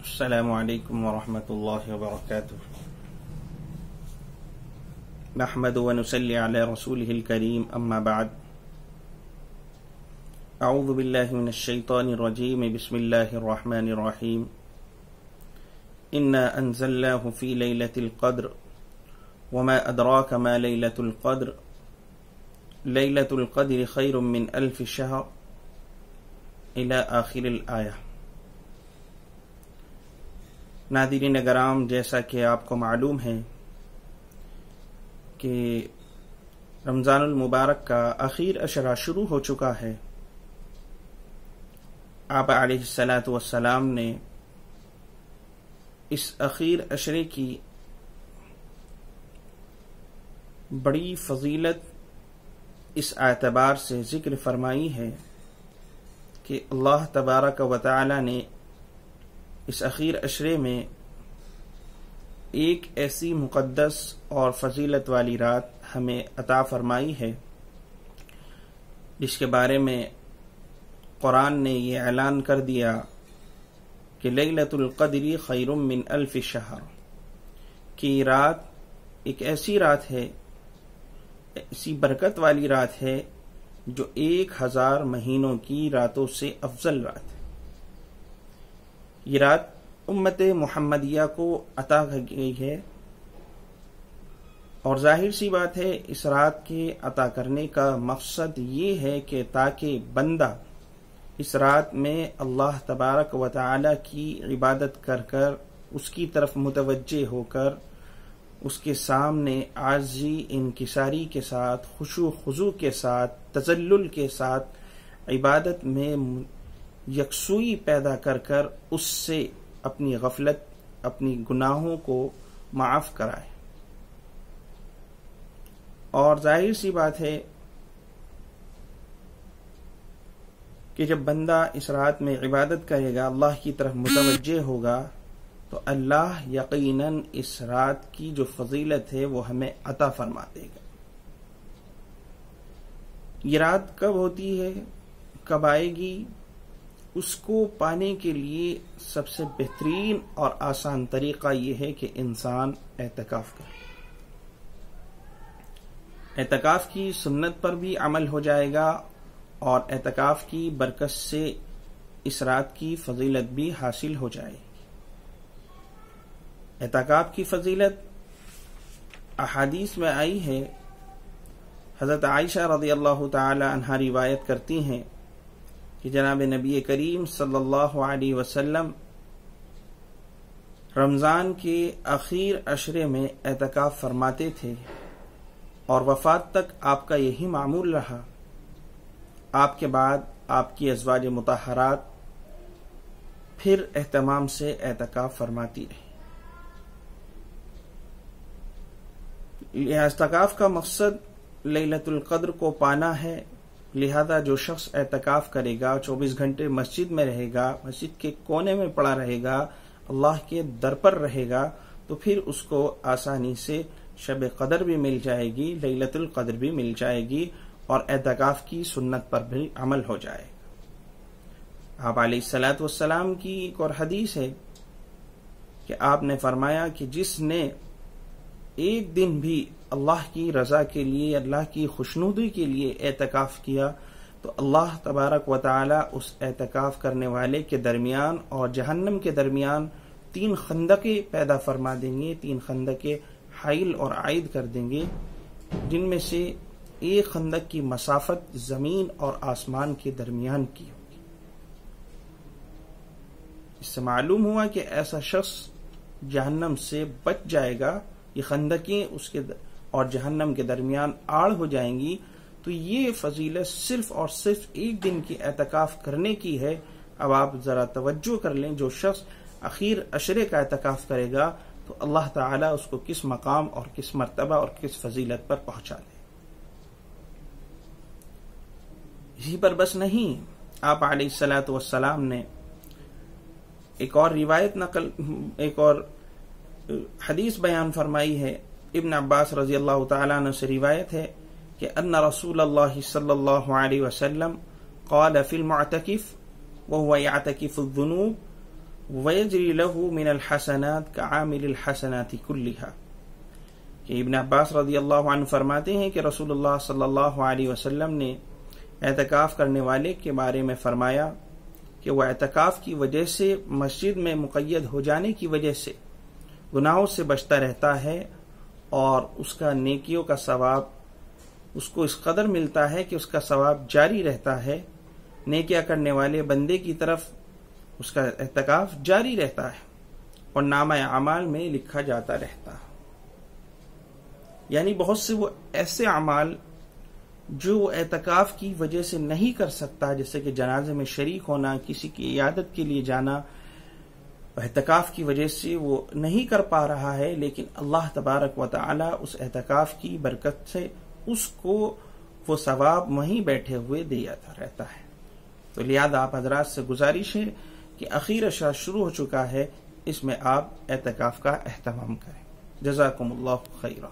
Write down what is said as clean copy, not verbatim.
السلام علیکم ورحمۃ اللہ وبرکاتہ نحمد ونصلی علی رسولہ الکریم اما بعد اعوذ باللہ من الشیطان الرجیم بسم اللہ الرحمن الرحیم انا انزلناہ فی لیلۃ القدر وما ادراک ما لیلۃ القدر لیلۃ القدر خیر من الف شہر الی آخر الآیہ۔ ناظرین کرام، جیسا کہ آپ کو معلوم ہے کہ رمضان المبارک کا آخر عشرہ شروع ہو چکا ہے۔ آپ علیہ الصلاۃ والسلام نے اس اخیر عشرے کی بڑی فضیلت اس اعتبار سے ذکر فرمائی ہے کہ اللہ تبارک و تعالی نے اس اخیر عشرے میں ایک ایسی مقدس اور فضیلت والی رات ہمیں عطا فرمائی ہے جس کے بارے میں قرآن نے یہ اعلان کر دیا کہ لیلۃ القدر خیر من الف شہر، کہ رات ایک ایسی رات ہے، ایسی برکت والی رات ہے جو 1000 مہینوں کی راتوں سے افضل رات ہے۔ یہ رات امت محمدیہ کو عطا کی گئی ہے، اور ظاہر سی بات ہے اس رات کے عطا کرنے کا مقصد یہ ہے کہ تاکہ بندہ اس رات میں اللہ تبارک و تعالی کی عبادت کر کر، اس کی طرف متوجہ ہو کر، اس کے سامنے عاجزی انکساری کے ساتھ، خشوع خضوع کے ساتھ، تذلل کے ساتھ عبادت میں یکسوئی پیدا کر کر اس سے اپنی غفلت، اپنی گناہوں کو معاف کرائے۔ اور ظاہر سی بات ہے کہ جب بندہ اس رات میں عبادت کرے گا، اللہ کی طرف متوجہ ہوگا، تو اللہ یقیناً اس رات کی جو فضیلت ہے وہ ہمیں عطا فرما دے گا۔ یہ رات کب ہوتی ہے، کب آئے گی، اس کو پانے کے لیے سب سے بہترین اور آسان طریقہ یہ ہے کہ انسان اعتکاف کرے۔ اعتکاف کی سنت پر بھی عمل ہو جائے گا، اور اعتکاف کی برکت سے اس رات کی فضیلت بھی حاصل ہو جائے گی۔ اعتکاف کی فضیلت احادیث میں آئی ہے۔ حضرت عائشہ رضی اللہ تعالی عنہا روایت کرتی ہیں کہ جناب نبی کریم صلی اللہ علیہ وسلم رمضان کے آخر عشرے میں اعتکاف فرماتے تھے، اور وفات تک آپ کا یہی معمول رہا۔ آپ کے بعد آپ کی ازواج مطہرات پھر اہتمام سے اعتکاف فرماتی رہی۔ اعتکاف کا مقصد لیلۃ القدر کو پانا ہے، لہذا جو شخص اعتکاف کرے گا، 24 گھنٹے مسجد میں رہے گا، مسجد کے کونے میں پڑا رہے گا، اللہ کے در پر رہے گا، تو پھر اس کو آسانی سے شب قدر بھی مل جائے گی، لیلۃ القدر بھی مل جائے گی، اور اعتکاف کی سنت پر بھی عمل ہو جائے گا۔ آپ علیہ الصلاۃ والسلام کی ایک اور حدیث ہے کہ آپ نے فرمایا کہ جس نے ایک دن بھی اللہ کی رضا کے لیے، اللہ کی خوشنودی کے لیے اعتکاف کیا، تو اللہ تبارک و تعالی اس اعتکاف کرنے والے کے درمیان اور جہنم کے درمیان 3 خندقیں پیدا فرما دیں گے، 3 خندقیں حائل اور عائد کر دیں گے، جن میں سے ایک خندق کی مسافت زمین اور آسمان کے درمیان کی ہوگی۔ اس سے معلوم ہوا کہ ایسا شخص جہنم سے بچ جائے گا، یہ خندقیں اس کے اور جہنم کے درمیان آڑ ہو جائیں گی۔ تو یہ فضیلت صرف اور صرف ایک دن کی اعتکاف کرنے کی ہے۔ اب آپ ذرا توجہ کر لیں، جو شخص اخیر عشرے کا اعتکاف کرے گا تو اللہ تعالیٰ اس کو کس مقام اور کس مرتبہ اور کس فضیلت پر پہنچا دے۔ اسی پر بس نہیں، آپ علیہ الصلاۃ والسلام نے ایک اور حدیث بیان فرمائی ہے۔ ابن عباس رضی اللہ تعالیٰ عنہ سے روایت ہے کہ ان رسول اللہ صلی اللہ علیہ وسلم قال فی المعتکف وهو يعتكف الذنوب وَيَجْرِي لَهُ مِنَ الْحَسَنَاتِ كَعَامِلِ الْحَسَنَاتِ كُلِّهَا کہ ابن عباس رضی اللہ عنہ فرماتے ہیں کہ رسول اللہ صلی اللہ علیہ وسلم نے اعتکاف کرنے والے کے بارے میں فرمایا کہ وہ اعتکاف کی وجہ سے مسجد میں مقید ہو جانے کی وجہ سے گناہوں سے بچتا رہتا ہے، اور اس کا نیکیوں کا ثواب اس کو اس قدر ملتا ہے کہ اس کا ثواب جاری رہتا ہے، نیکیاں کرنے والے بندے کی طرف اس کا اعتکاف جاری رہتا ہے اور نامہ اعمال میں لکھا جاتا رہتا ہے۔ یعنی بہت سے وہ ایسے اعمال جو اعتکاف کی وجہ سے نہیں کر سکتا، جیسے کہ جنازے میں شریک ہونا، کسی کی عیادت کے لیے جانا، اعتکاف کی وجہ سے وہ نہیں کر پا رہا ہے، لیکن اللہ تبارک و تعالی اس اعتکاف کی برکت سے اس کو وہ ثواب وہیں بیٹھے ہوئے دیا رہتا ہے۔ تو لہذا آپ حضرات سے گزارش ہے کہ اخیر اشرا شروع ہو چکا ہے، اس میں آپ اعتکاف کا اہتمام کریں۔ جزاکم اللہ خیرا۔